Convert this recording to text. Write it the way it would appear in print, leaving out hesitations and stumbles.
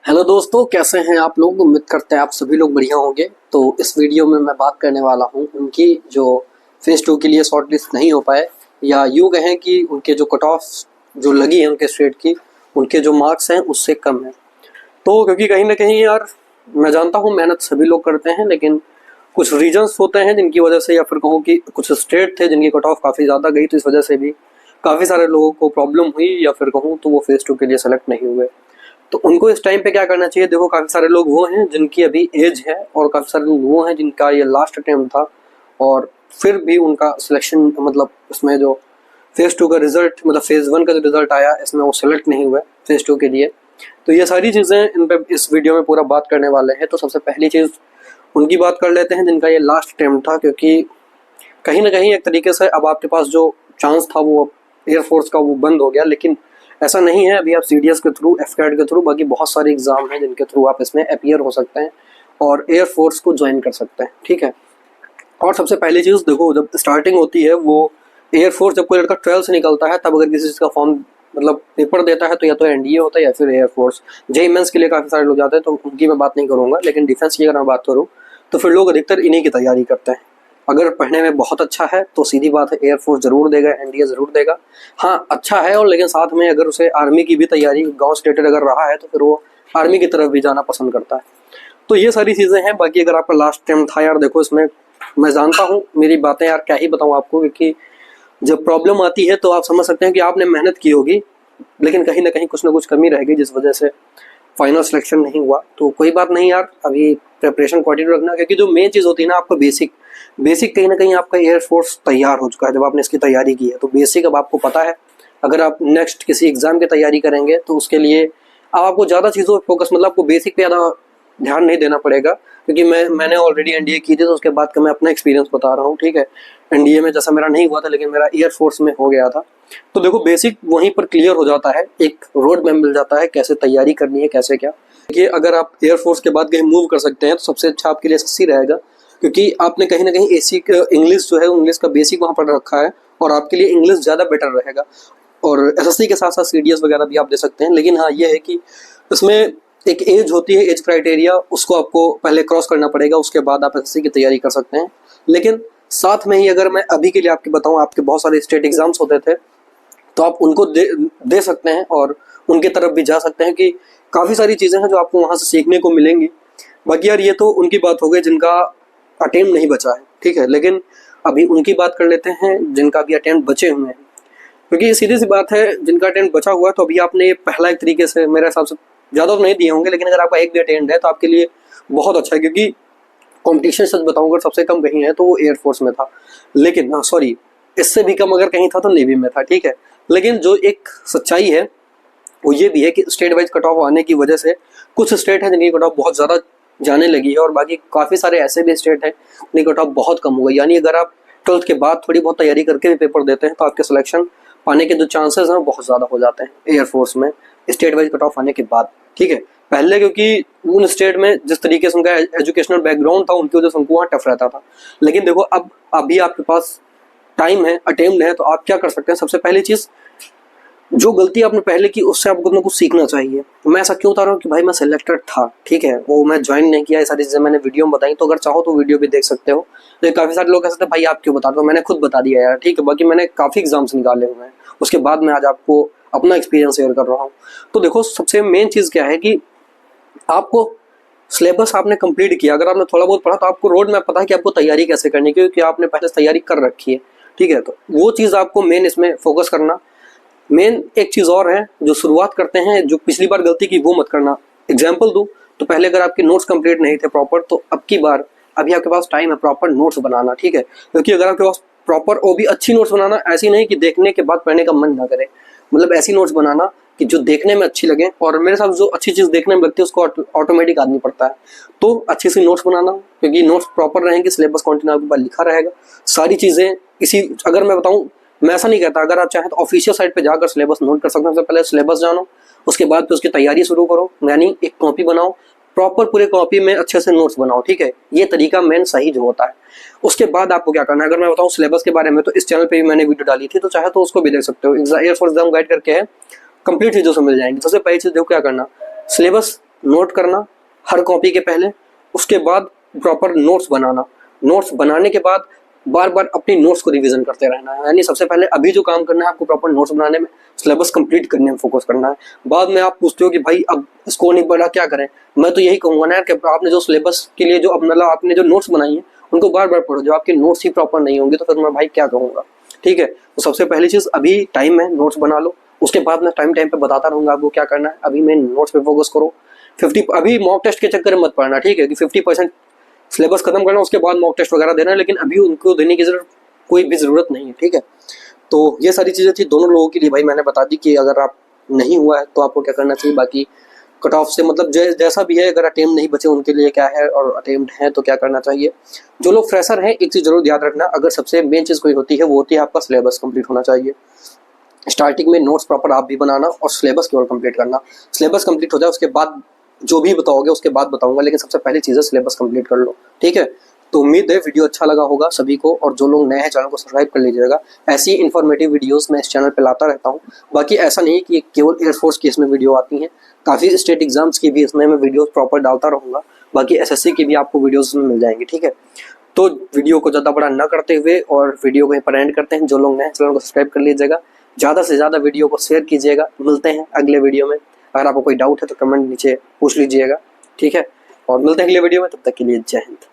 Hello दोस्तों, कैसे हैं आप लोग। उम्मीद करते हैं आप सभी लोग बढ़िया होंगे। तो इस वीडियो में मैं बात करने वाला हूं उनकी जो फेज 2 के लिए शॉर्ट लिस्ट नहीं हो पाए, या यूँ कहें कि उनके जो कट ऑफ जो लगी है उनके स्टेट की, उनके जो मार्क्स हैं उससे कम है। तो क्योंकि कहीं ना कहीं यार, मैं जानता हूँ मेहनत सभी लोग करते हैं, लेकिन कुछ रीजंस होते हैं जिनकी वजह से, या फिर कहूँ कि कुछ स्टेट थे जिनकी कट ऑफ काफ़ी ज़्यादा गई, तो इस वजह से भी काफ़ी सारे लोगों को प्रॉब्लम हुई, या फिर कहूँ तो वो फेज 2 के लिए सेलेक्ट नहीं हुए। तो उनको इस टाइम पे क्या करना चाहिए। देखो, काफ़ी सारे लोग वो हैं जिनकी अभी एज है, और काफ़ी सारे लोग वो हैं जिनका ये लास्ट अटेम्प्ट था, और फिर भी उनका सिलेक्शन, मतलब इसमें जो फेज 2 का रिजल्ट, मतलब फेज 1 का जो रिजल्ट आया, इसमें वो सेलेक्ट नहीं हुए फेज 2 के लिए। तो ये सारी चीज़ें इन पे इस वीडियो में पूरा बात करने वाले हैं। तो सबसे पहली चीज़ उनकी बात कर लेते हैं जिनका ये लास्ट अटेम्प्ट था, क्योंकि कहीं ना कहीं एक तरीके से अब आपके पास जो चांस था वो एयरफोर्स का वो बंद हो गया। लेकिन ऐसा नहीं है, अभी आप सीडीएस के थ्रू, एफकैट के थ्रू, बाकी बहुत सारे एग्जाम हैं जिनके थ्रू आप इसमें अपीयर हो सकते हैं और एयरफोर्स को ज्वाइन कर सकते हैं। ठीक है। और सबसे पहली चीज़ देखो, जब स्टार्टिंग होती है वो एयरफोर्स, जब कोई लड़का 12 से निकलता है, तब अगर किसी चीज़ का फॉर्म मतलब पेपर देता है, तो या तो एनडीए होता है या फिर एयरफोर्स। जेई मेंस के लिए काफ़ी सारे लोग जाते हैं, तो उनकी मैं बात नहीं करूँगा, लेकिन डिफेंस की अगर मैं बात करूँ तो फिर लोग अधिकतर इन्हीं की तैयारी करते हैं। अगर पढ़ने में बहुत अच्छा है तो सीधी बात है, एयरफोर्स जरूर देगा, एनडीए जरूर देगा। हाँ, अच्छा है, और लेकिन साथ में अगर उसे आर्मी की भी तैयारी, गांव स्टेटेड अगर रहा है, तो फिर वो आर्मी की तरफ भी जाना पसंद करता है। तो ये सारी चीज़ें हैं। बाकी अगर आपका लास्ट टाइम था यार, देखो इसमें मैं जानता हूँ, मेरी बातें यार क्या ही बताऊँ आपको, क्योंकि जब प्रॉब्लम आती है तो आप समझ सकते हैं कि आपने मेहनत की होगी, लेकिन कहीं ना कहीं कुछ ना कुछ कमी रह गई, जिस वजह से फाइनल सिलेक्शन नहीं हुआ। तो कोई बात नहीं यार, अभी प्रिपरेशन कंटिन्यू रखना, क्योंकि जो मेन चीज़ होती है ना, आपका बेसिक बेसिक कहीं ना कहीं आपका एयरफोर्स तैयार हो चुका है जब आपने इसकी तैयारी की है। तो बेसिक अब आपको पता है। अगर आप नेक्स्ट किसी एग्जाम की तैयारी करेंगे तो उसके लिए अब आपको ज़्यादा चीज़ों पर फोकस, मतलब आपको बेसिक पे ज़्यादा ध्यान नहीं देना पड़ेगा, क्योंकि मैंने ऑलरेडी एनडीए की थी, तो उसके बाद का मैं अपना एक्सपीरियंस बता रहा हूँ। ठीक है। एनडीए में जैसा मेरा नहीं हुआ था, लेकिन मेरा एयरफोर्स में हो गया था। तो देखो, बेसिक वहीं पर क्लियर हो जाता है, एक रोड मैप मिल जाता है कैसे तैयारी करनी है, कैसे क्या। देखिए, अगर आप एयरफोर्स के बाद कहीं मूव कर सकते हैं तो सबसे अच्छा आपके लिए एसएससी रहेगा, क्योंकि आपने कहीं ना कहीं एसी इंग्लिश जो है, इंग्लिश का बेसिक वहाँ पर रखा है, और आपके लिए इंग्लिश ज़्यादा बेटर रहेगा। और एसएससी के साथ साथ सीडीएस वगैरह भी आप दे सकते हैं। लेकिन हाँ, ये है कि इसमें एक एज होती है, एज क्राइटेरिया, उसको आपको पहले क्रॉस करना पड़ेगा, उसके बाद आप एसएससी की तैयारी कर सकते हैं। लेकिन साथ में ही अगर मैं अभी के लिए आपके बताऊं, आपके बहुत सारे स्टेट एग्जाम्स होते थे, तो आप उनको दे सकते हैं, और उनके तरफ भी जा सकते हैं, कि काफ़ी सारी चीज़ें हैं जो आपको वहाँ से सीखने को मिलेंगी। बाकी यार, ये तो उनकी बात हो गई जिनका अटेम्प्ट नहीं बचा है। ठीक है। लेकिन अभी उनकी बात कर लेते हैं जिनका भी अटेम्प्ट बचे हुए हैं, क्योंकि सीधी सी बात है, जिनका अटेम्प्ट बचा हुआ है, तो अभी आपने पहला एक तरीके से मेरे हिसाब से ज़्यादा तो नहीं दिए होंगे, लेकिन अगर आपका एक भी अटेम्प्ट है तो आपके लिए बहुत अच्छा है, क्योंकि कंपटीशन सच बताऊं, अगर सबसे कम कहीं है तो वो एयरफोर्स में था। लेकिन हाँ, सॉरी, इससे भी कम अगर कहीं था तो नेवी में था। ठीक है। लेकिन जो एक सच्चाई है वो ये भी है कि स्टेट वाइज कट ऑफ आने की वजह से कुछ स्टेट है जिनकी कट ऑफ बहुत ज़्यादा जाने लगी है, और बाकी काफ़ी सारे ऐसे भी स्टेट हैं उनकी कट ऑफ बहुत कम हो गई। यानी अगर आप 12th के बाद थोड़ी बहुत तैयारी करके भी पेपर देते हैं तो आपके सिलेक्शन पाने के जो चांसेस हैं बहुत ज़्यादा हो जाते हैं एयरफोर्स में, स्टेट वाइज कट ऑफ आने के बाद। ठीक है। पहले क्योंकि उन स्टेट में जिस तरीके से उनका एजुकेशनल बैकग्राउंड था, उनकी वजह से उनको वहाँ टफ रहता था। लेकिन देखो, अब अभी आपके पास टाइम है, अटेम्प्ट है, तो आप क्या कर सकते हैं। सबसे पहली चीज़, जो गलती आपने पहले की उससे आपको कुछ ना कुछ सीखना चाहिए। मैं ऐसा क्यों बता रहा हूँ कि भाई मैं सिलेक्टेड था, ठीक है, वो मैं ज्वाइन नहीं किया, ये सारी चीज़ें मैंने वीडियो में बताई, तो अगर चाहो तो वीडियो भी देख सकते हो। तो काफ़ी सारे लोग कहते हैं भाई आप क्यों बता रहे हो, मैंने खुद बता दिया यार। ठीक है। बाकी मैंने काफ़ी एग्जाम्स निकाले हुए हैं, उसके बाद मैं आज आपको अपना एक्सपीरियंस शेयर कर रहा हूँ। तो देखो, सबसे मेन चीज़ क्या है कि आपको सिलेबस आपने कंप्लीट किया, अगर आपने थोड़ा बहुत पढ़ा तो आपको रोड मैप पता है कि आपको तैयारी कैसे करनी है, क्योंकि आपने पहले तैयारी कर रखी है। ठीक है। तो वो चीज़ आपको मेन इसमें फोकस करना। मेन एक चीज़ और है, जो शुरुआत करते हैं, जो पिछली बार गलती की वो मत करना। एग्जाम्पल दूँ तो पहले अगर आपके नोट्स कंप्लीट नहीं थे प्रॉपर, तो अब की बार अभी आपके पास टाइम है प्रॉपर नोट्स बनाना। ठीक है। क्योंकि अगर आपके पास प्रॉपर, वो भी अच्छी नोट्स बनाना, ऐसी नहीं कि देखने के बाद पढ़ने का मन ना करे, मतलब ऐसी नोट्स बनाना कि जो देखने में अच्छी लगे, और मेरे साथ जो अच्छी चीज़ देखने में लगती है उसको ऑटोमेटिक आदमी पढ़ता है। तो अच्छी सी नोट्स बनाना, क्योंकि नोट्स प्रॉपर रहेंगे, सिलेबस कंटिन्यू आपके पास लिखा रहेगा, सारी चीज़ें इसी। अगर मैं बताऊँ, मैं ऐसा नहीं कहता, अगर आप चाहें तो ऑफिशियल साइट पे जाकर सिलेबस नोट कर सकते हैं। सबसे पहले सिलेबस जानो, उसके बाद फिर उसकी तैयारी शुरू करो, यानी एक कॉपी बनाओ, प्रॉपर पूरे कॉपी में अच्छे से नोट्स बनाओ। ठीक है। ये तरीका मेन सही जो होता है। उसके बाद आपको क्या करना है, अगर मैं बताऊं सिलेबस के बारे में, तो इस चैनल पे भी मैंने वीडियो डाली थी, तो चाहे तो उसको भी देख सकते हो। एयरफोर्स एग्जाम गाइड करके है, कंप्लीट चीज़ों से मिल जाएंगी। सबसे पहली चीज़ देखो क्या करना, सिलेबस नोट करना हर कॉपी के पहले, उसके बाद प्रॉपर नोट्स बनाना, नोट्स बनाने के बाद बार बार अपनी नोट्स को रिवीजन करते रहना है। यानी सबसे पहले अभी जो काम करना है आपको प्रॉपर नोट्स बनाने में, सिलेबस कंप्लीट करने में फोकस करना है। बाद में आप पूछते हो कि भाई अब इसको नहीं पढ़ा क्या करें, मैं तो यही कहूँगा ना यार कि आपने जो सिलेबस के लिए जो मतलब आपने जो नोट्स बनाई है उनको बार बार पढ़ो। जो आपके नोट्स ही प्रॉपर नहीं होंगे तो फिर मैं भाई क्या कहूँगा। ठीक है, तो सबसे पहली चीज़ अभी टाइम है, नोट्स बना लो। उसके बाद मैं टाइम टाइम पे बताता रहूँगा आपको क्या करना है। अभी मैं नोट्स पे फोकस करो। 50 अभी मॉक टेस्ट के चक्कर में मत पड़ना, ठीक है, कि 50% सिलेबस खत्म करना उसके बाद मॉक टेस्ट वगैरह देना है, लेकिन अभी उनको देने की कोई भी ज़रूरत नहीं है। ठीक है, तो ये सारी चीज़ें थी दोनों लोगों के लिए भाई, मैंने बता दी कि अगर आप नहीं हुआ है तो आपको क्या करना चाहिए। बाकी कट ऑफ से मतलब जैसा भी है, अगर अटेम्प्ट नहीं बचे उनके लिए क्या है, और अटेम्प्ट है तो क्या करना चाहिए। जो लोग फ्रेशर हैं एक चीज़ जरूर याद रखना, अगर सबसे मेन चीज़ कोई होती है वो होती है आपका सिलेबस कंप्लीट होना चाहिए। स्टार्टिंग में नोट्स प्रॉपर आप भी बनाना और सिलेबस केवल कंप्लीट करना। सिलेबस कंप्लीट हो जाए उसके बाद जो भी बताओगे उसके बाद बताऊंगा, लेकिन सबसे पहली चीज़ है सिलेबस कंप्लीट कर लो। ठीक है, तो उम्मीद है वीडियो अच्छा लगा होगा सभी को, और जो लोग नए हैं चैनल को सब्सक्राइब कर लीजिएगा। ऐसी इन्फॉर्मेटिव वीडियोस मैं इस चैनल पे लाता रहता हूँ। बाकी ऐसा नहीं कि केवल एयरफोर्स की इसमें वीडियो आती हैं, काफ़ी स्टेट एग्जाम्स की भी इसमें मैं वीडियोस प्रॉपर डालता रहूँगा। बाकी एसएससी की भी आपको वीडियोस में मिल जाएंगी। ठीक है, तो वीडियो को ज़्यादा बड़ा ना करते हुए और वीडियो को यहीं पर एंड करते हैं। जो लोग नए चैनल को सब्सक्राइब कर लीजिएगा, ज़्यादा से ज़्यादा वीडियो को शेयर कीजिएगा। मिलते हैं अगले वीडियो में। अगर आपको कोई डाउट है तो कमेंट नीचे पूछ लीजिएगा। ठीक है, और मिलते हैं अगले वीडियो में, तब तक के लिए जय हिंद।